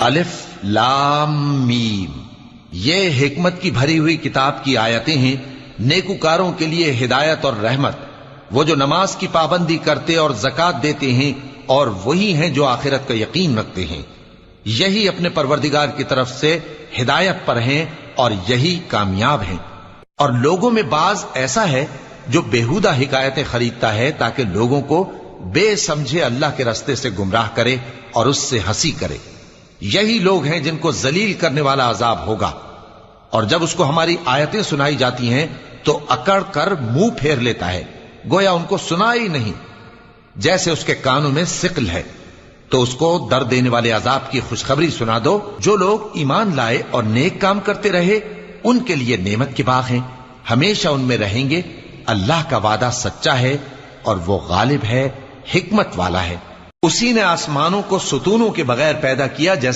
الف لام میم، یہ حکمت کی بھری ہوئی کتاب کی آیتیں ہیں، نیکوکاروں کے لیے ہدایت اور رحمت، وہ جو نماز کی پابندی کرتے اور زکوٰۃ دیتے ہیں، اور وہی ہیں جو آخرت کا یقین رکھتے ہیں، یہی اپنے پروردگار کی طرف سے ہدایت پر ہیں اور یہی کامیاب ہیں۔ اور لوگوں میں بعض ایسا ہے جو بیہودہ حکایتیں خریدتا ہے تاکہ لوگوں کو بے سمجھے اللہ کے رستے سے گمراہ کرے اور اس سے ہنسی کرے، یہی لوگ ہیں جن کو ذلیل کرنے والا عذاب ہوگا۔ اور جب اس کو ہماری آیتیں سنائی جاتی ہیں تو اکڑ کر منہ پھیر لیتا ہے، گویا ان کو سنا ہی نہیں، جیسے اس کے کانوں میں ثقل ہے۔ تو اس کو درد دینے والے عذاب کی خوشخبری سنا دو۔ جو لوگ ایمان لائے اور نیک کام کرتے رہے ان کے لیے نعمت کے باغ ہیں، ہمیشہ ان میں رہیں گے۔ اللہ کا وعدہ سچا ہے اور وہ غالب ہے، حکمت والا ہے۔ اسی نے آسمانوں کو ستونوں کے بغیر پیدا کیا، جیسے